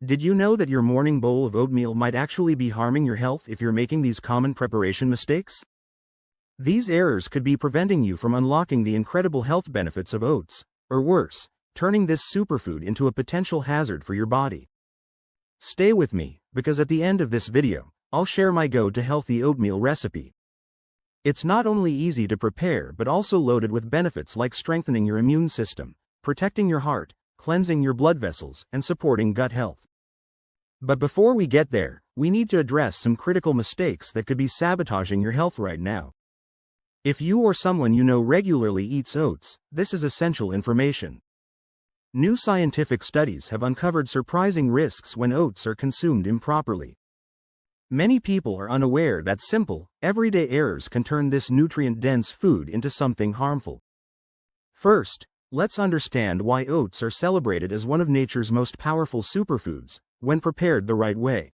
Did you know that your morning bowl of oatmeal might actually be harming your health if you're making these common preparation mistakes? These errors could be preventing you from unlocking the incredible health benefits of oats, or worse, turning this superfood into a potential hazard for your body. Stay with me, because at the end of this video, I'll share my go-to-healthy oatmeal recipe. It's not only easy to prepare but also loaded with benefits like strengthening your immune system, protecting your heart, cleansing your blood vessels, and supporting gut health. But before we get there, we need to address some critical mistakes that could be sabotaging your health right now. If you or someone you know regularly eats oats, this is essential information. New scientific studies have uncovered surprising risks when oats are consumed improperly. Many people are unaware that simple, everyday errors can turn this nutrient-dense food into something harmful. First, let's understand why oats are celebrated as one of nature's most powerful superfoods, when prepared the right way.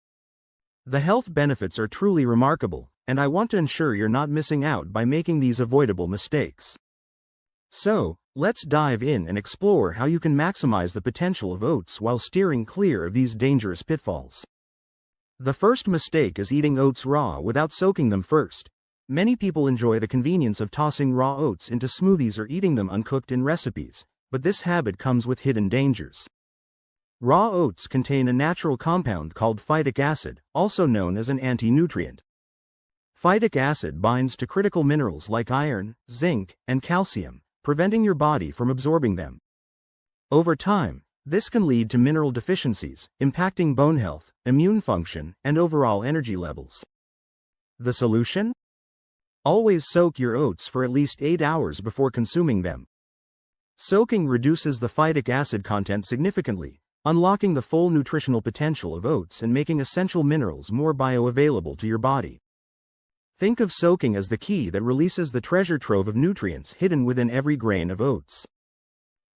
The health benefits are truly remarkable, and I want to ensure you're not missing out by making these avoidable mistakes. So, let's dive in and explore how you can maximize the potential of oats while steering clear of these dangerous pitfalls. The first mistake is eating oats raw without soaking them first. Many people enjoy the convenience of tossing raw oats into smoothies or eating them uncooked in recipes, but this habit comes with hidden dangers. Raw oats contain a natural compound called phytic acid, also known as an anti-nutrient. Phytic acid binds to critical minerals like iron, zinc, and calcium, preventing your body from absorbing them. Over time, this can lead to mineral deficiencies, impacting bone health, immune function, and overall energy levels. The solution? Always soak your oats for at least 8 hours before consuming them. Soaking reduces the phytic acid content significantly, unlocking the full nutritional potential of oats and making essential minerals more bioavailable to your body. Think of soaking as the key that releases the treasure trove of nutrients hidden within every grain of oats.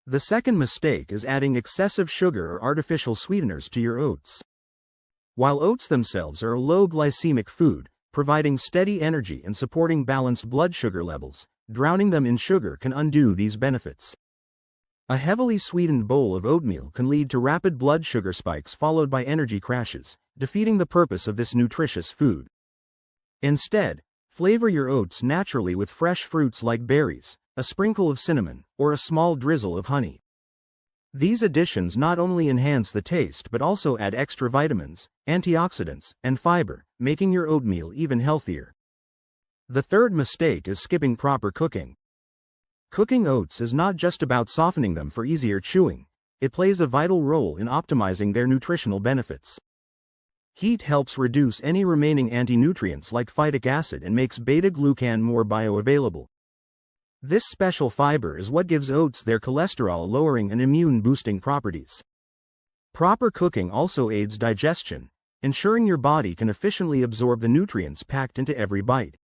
The second mistake is adding excessive sugar or artificial sweeteners to your oats. While oats themselves are a low glycemic food, providing steady energy and supporting balanced blood sugar levels, drowning them in sugar can undo these benefits. A heavily sweetened bowl of oatmeal can lead to rapid blood sugar spikes followed by energy crashes, defeating the purpose of this nutritious food. Instead, flavor your oats naturally with fresh fruits like berries, a sprinkle of cinnamon, or a small drizzle of honey. These additions not only enhance the taste but also add extra vitamins, antioxidants, and fiber, making your oatmeal even healthier. The third mistake is skipping proper cooking. Cooking oats is not just about softening them for easier chewing, it plays a vital role in optimizing their nutritional benefits. Heat helps reduce any remaining anti-nutrients like phytic acid and makes beta-glucan more bioavailable. This special fiber is what gives oats their cholesterol-lowering and immune-boosting properties. Proper cooking also aids digestion, ensuring your body can efficiently absorb the nutrients packed into every bite.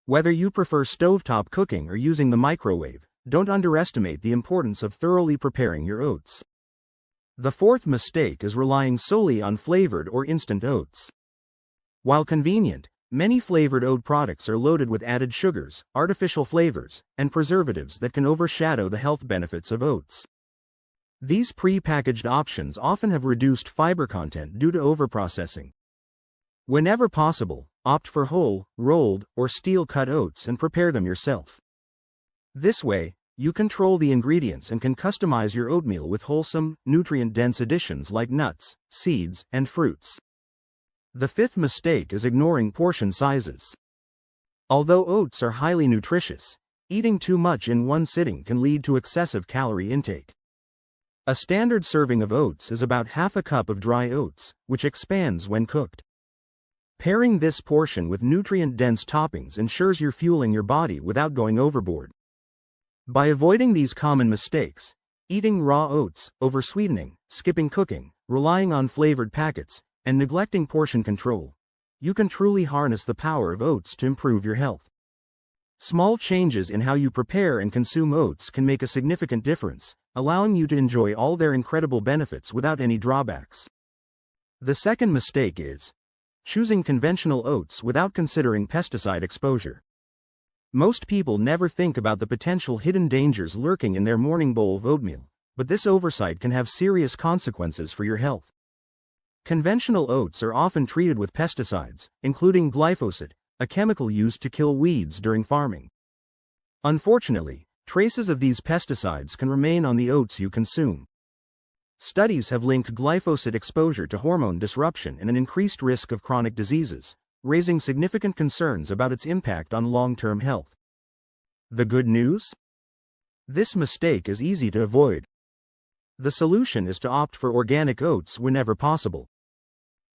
Whether you prefer stovetop cooking or using the microwave, don't underestimate the importance of thoroughly preparing your oats. The fourth mistake is relying solely on flavored or instant oats. While convenient, many flavored oat products are loaded with added sugars, artificial flavors, and preservatives that can overshadow the health benefits of oats. These pre-packaged options often have reduced fiber content due to overprocessing. Whenever possible, opt for whole, rolled, or steel-cut oats and prepare them yourself. This way, you control the ingredients and can customize your oatmeal with wholesome, nutrient-dense additions like nuts, seeds, and fruits. The fifth mistake is ignoring portion sizes. Although oats are highly nutritious, eating too much in one sitting can lead to excessive calorie intake. A standard serving of oats is about half a cup of dry oats, which expands when cooked. Pairing this portion with nutrient-dense toppings ensures you're fueling your body without going overboard. By avoiding these common mistakes, eating raw oats, oversweetening, skipping cooking, relying on flavored packets, and neglecting portion control, you can truly harness the power of oats to improve your health. Small changes in how you prepare and consume oats can make a significant difference, allowing you to enjoy all their incredible benefits without any drawbacks. The second mistake is choosing conventional oats without considering pesticide exposure. Most people never think about the potential hidden dangers lurking in their morning bowl of oatmeal, but this oversight can have serious consequences for your health. Conventional oats are often treated with pesticides, including glyphosate, a chemical used to kill weeds during farming. Unfortunately, traces of these pesticides can remain on the oats you consume. Studies have linked glyphosate exposure to hormone disruption and an increased risk of chronic diseases, raising significant concerns about its impact on long-term health. The good news? This mistake is easy to avoid. The solution is to opt for organic oats whenever possible.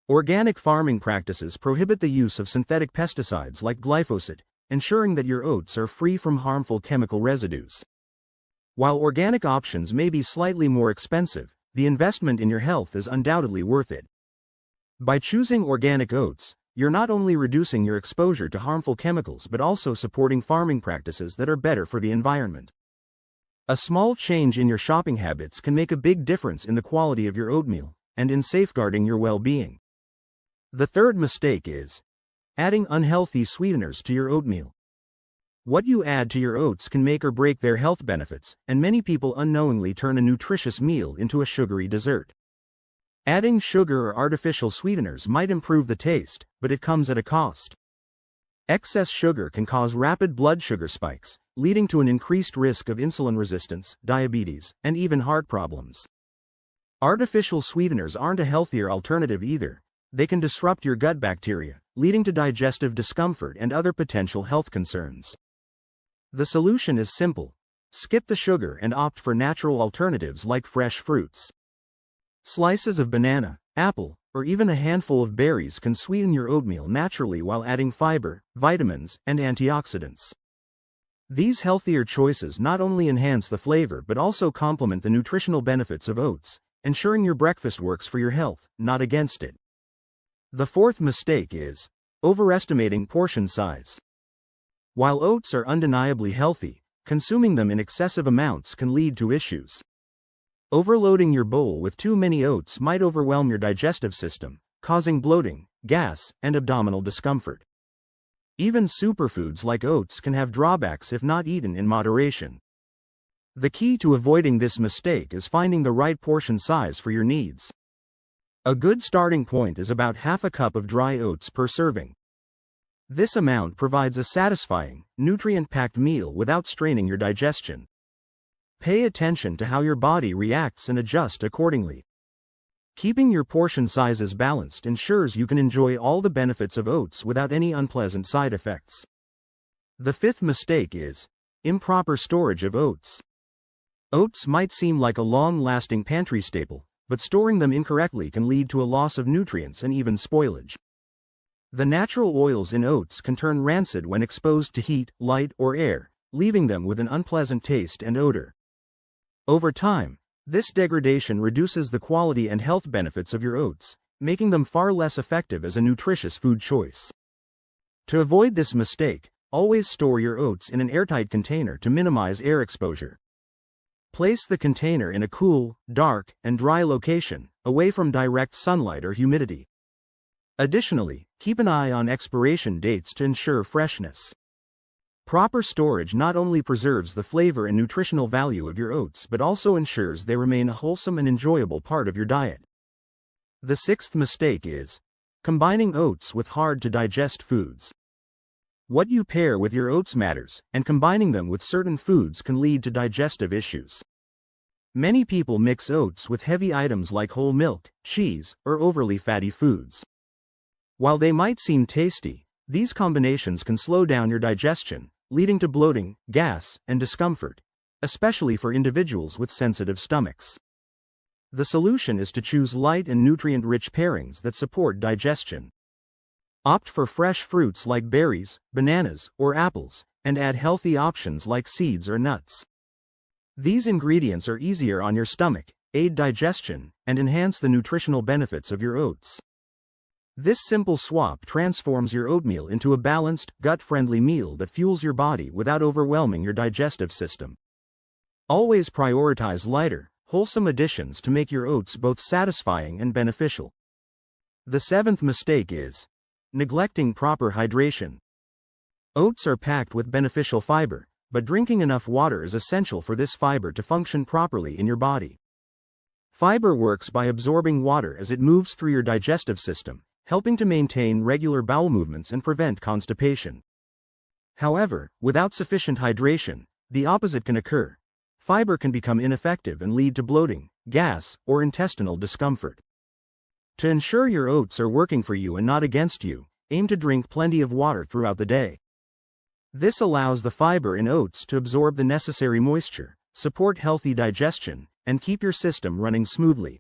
Organic farming practices prohibit the use of synthetic pesticides like glyphosate, ensuring that your oats are free from harmful chemical residues. While organic options may be slightly more expensive, the investment in your health is undoubtedly worth it. By choosing organic oats, you're not only reducing your exposure to harmful chemicals but also supporting farming practices that are better for the environment. A small change in your shopping habits can make a big difference in the quality of your oatmeal and in safeguarding your well-being. The third mistake is adding unhealthy sweeteners to your oatmeal. What you add to your oats can make or break their health benefits, and many people unknowingly turn a nutritious meal into a sugary dessert. Adding sugar or artificial sweeteners might improve the taste, but it comes at a cost. Excess sugar can cause rapid blood sugar spikes, leading to an increased risk of insulin resistance, diabetes, and even heart problems. Artificial sweeteners aren't a healthier alternative either. They can disrupt your gut bacteria, leading to digestive discomfort and other potential health concerns. The solution is simple. Skip the sugar and opt for natural alternatives like fresh fruits. Slices of banana, apple, or even a handful of berries can sweeten your oatmeal naturally while adding fiber, vitamins, and antioxidants. These healthier choices not only enhance the flavor but also complement the nutritional benefits of oats, ensuring your breakfast works for your health, not against it. The fourth mistake is overestimating portion size. While oats are undeniably healthy, consuming them in excessive amounts can lead to issues. Overloading your bowl with too many oats might overwhelm your digestive system, causing bloating, gas, and abdominal discomfort. Even superfoods like oats can have drawbacks if not eaten in moderation. The key to avoiding this mistake is finding the right portion size for your needs. A good starting point is about half a cup of dry oats per serving. This amount provides a satisfying, nutrient-packed meal without straining your digestion. Pay attention to how your body reacts and adjust accordingly. Keeping your portion sizes balanced ensures you can enjoy all the benefits of oats without any unpleasant side effects. The fifth mistake is improper storage of oats. Oats might seem like a long-lasting pantry staple, but storing them incorrectly can lead to a loss of nutrients and even spoilage. The natural oils in oats can turn rancid when exposed to heat, light, or air, leaving them with an unpleasant taste and odor. Over time, this degradation reduces the quality and health benefits of your oats, making them far less effective as a nutritious food choice. To avoid this mistake, always store your oats in an airtight container to minimize air exposure. Place the container in a cool, dark, and dry location, away from direct sunlight or humidity. Additionally, keep an eye on expiration dates to ensure freshness. Proper storage not only preserves the flavor and nutritional value of your oats but also ensures they remain a wholesome and enjoyable part of your diet. The sixth mistake is combining oats with hard-to-digest foods. What you pair with your oats matters, and combining them with certain foods can lead to digestive issues. Many people mix oats with heavy items like whole milk, cheese, or overly fatty foods. While they might seem tasty, these combinations can slow down your digestion, leading to bloating, gas, and discomfort, especially for individuals with sensitive stomachs. The solution is to choose light and nutrient-rich pairings that support digestion. Opt for fresh fruits like berries, bananas, or apples, and add healthy options like seeds or nuts. These ingredients are easier on your stomach, aid digestion, and enhance the nutritional benefits of your oats. This simple swap transforms your oatmeal into a balanced, gut-friendly meal that fuels your body without overwhelming your digestive system. Always prioritize lighter, wholesome additions to make your oats both satisfying and beneficial. The seventh mistake is neglecting proper hydration. Oats are packed with beneficial fiber, but drinking enough water is essential for this fiber to function properly in your body. Fiber works by absorbing water as it moves through your digestive system, helping to maintain regular bowel movements and prevent constipation. However, without sufficient hydration, the opposite can occur. Fiber can become ineffective and lead to bloating, gas, or intestinal discomfort. To ensure your oats are working for you and not against you, aim to drink plenty of water throughout the day. This allows the fiber in oats to absorb the necessary moisture, support healthy digestion, and keep your system running smoothly.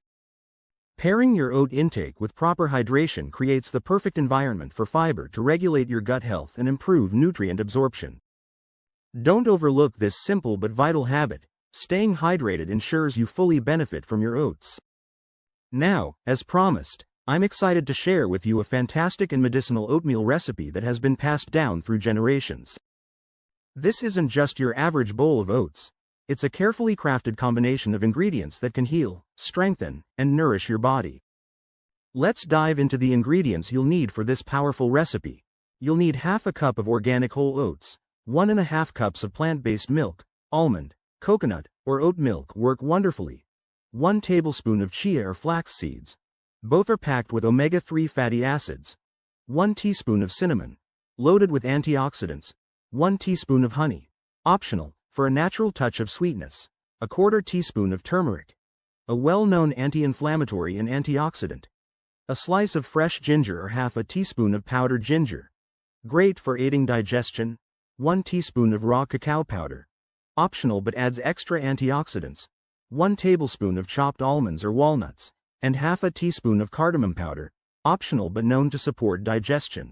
Pairing your oat intake with proper hydration creates the perfect environment for fiber to regulate your gut health and improve nutrient absorption. Don't overlook this simple but vital habit. Staying hydrated ensures you fully benefit from your oats. Now, as promised, I'm excited to share with you a fantastic and medicinal oatmeal recipe that has been passed down through generations. This isn't just your average bowl of oats. It's a carefully crafted combination of ingredients that can heal, strengthen, and nourish your body. Let's dive into the ingredients you'll need for this powerful recipe. You'll need half a cup of organic whole oats, 1.5 cups of plant-based milk, almond, coconut, or oat milk work wonderfully, 1 tablespoon of chia or flax seeds. Both are packed with omega-3 fatty acids, 1 teaspoon of cinnamon, loaded with antioxidants, 1 teaspoon of honey, optional, for a natural touch of sweetness, 1/4 teaspoon of turmeric, a well-known anti-inflammatory and antioxidant, a slice of fresh ginger or half a teaspoon of powdered ginger, great for aiding digestion, 1 teaspoon of raw cacao powder, optional but adds extra antioxidants, 1 tablespoon of chopped almonds or walnuts, and half a teaspoon of cardamom powder, optional but known to support digestion.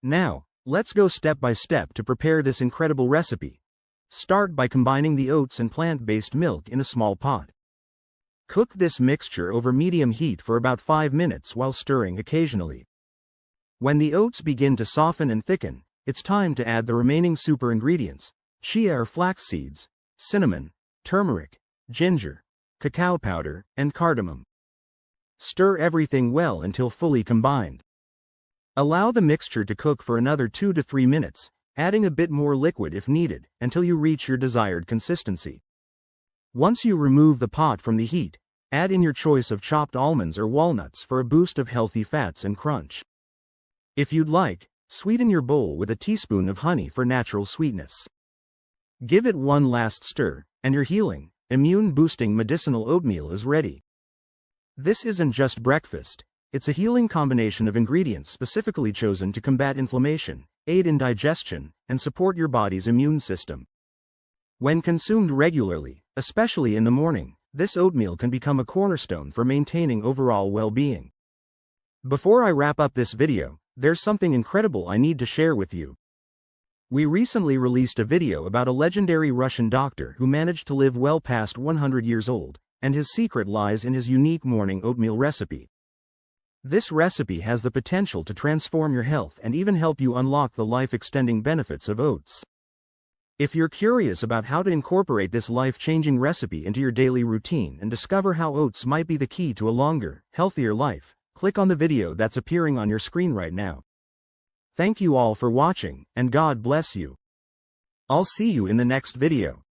Now, let's go step by step to prepare this incredible recipe. Start by combining the oats and plant-based milk in a small pot. Cook this mixture over medium heat for about 5 minutes while stirring occasionally. When the oats begin to soften and thicken, it's time to add the remaining super ingredients: chia or flax seeds, cinnamon, turmeric, ginger, cacao powder, and cardamom. Stir everything well until fully combined. Allow the mixture to cook for another 2 to 3 minutes, adding a bit more liquid if needed, until you reach your desired consistency. Once you remove the pot from the heat, add in your choice of chopped almonds or walnuts for a boost of healthy fats and crunch. If you'd like, sweeten your bowl with a teaspoon of honey for natural sweetness. Give it one last stir, and your healing, immune-boosting medicinal oatmeal is ready. This isn't just breakfast, it's a healing combination of ingredients specifically chosen to combat inflammation, aid in digestion, and support your body's immune system. When consumed regularly, especially in the morning, this oatmeal can become a cornerstone for maintaining overall well-being. Before I wrap up this video, there's something incredible I need to share with you. We recently released a video about a legendary Russian doctor who managed to live well past 100 years old, and his secret lies in his unique morning oatmeal recipe. This recipe has the potential to transform your health and even help you unlock the life-extending benefits of oats. If you're curious about how to incorporate this life-changing recipe into your daily routine and discover how oats might be the key to a longer, healthier life, click on the video that's appearing on your screen right now. Thank you all for watching, and God bless you. I'll see you in the next video.